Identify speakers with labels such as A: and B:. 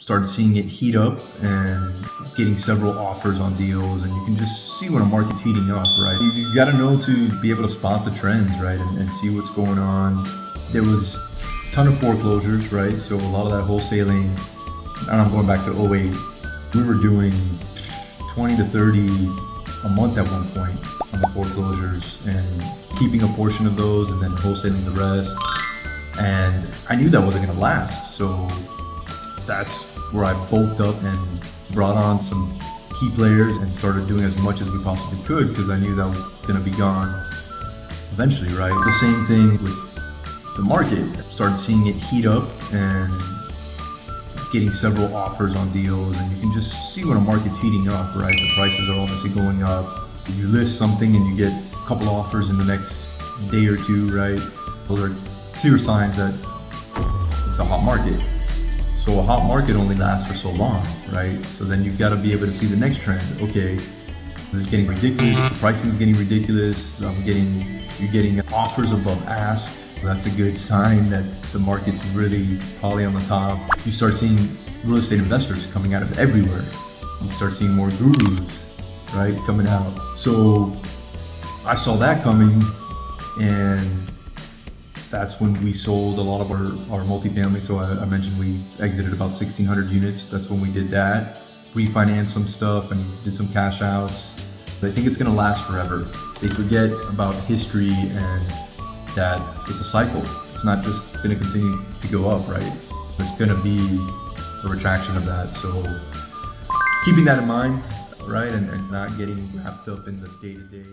A: started seeing it heat up and getting several offers on deals, and you can just see when a market's heating up, right? You got to know to be able to spot the trends, right, and see what's going on. There was a ton of foreclosures, right? So a lot of that wholesaling, and I'm going back to '08, we were doing 20 to 30 a month at one point on the foreclosures, and keeping a portion of those and then wholesaling the rest. And I knew that wasn't gonna last, so that's where I bulked up and brought on some key players and started doing as much as we possibly could, because I knew that was gonna be gone eventually, right? The same thing with the market. Started seeing it heat up and getting several offers on deals, and you can just see when a market's heating up, right? The prices are obviously going up. You list something and you get a couple offers in the next day or two, right? Those are clear signs that it's a hot market. So a hot market only lasts for so long, right? So then you've got to be able to see the next trend. Okay, this is getting ridiculous. The pricing is getting ridiculous. You're getting offers above ask. That's a good sign that the market's really probably on the top. You start seeing real estate investors coming out of everywhere. You start seeing more gurus, right, coming out. So I saw that coming, and that's when we sold a lot of our multifamily. So I mentioned we exited about 1,600 units. That's when we did that. Refinanced some stuff and did some cash outs. But I think it's gonna last forever. They forget about history and that it's a cycle. It's not just gonna continue to go up, right? There's gonna be a retraction of that. So keeping that in mind, right? And not getting wrapped up in the day-to-day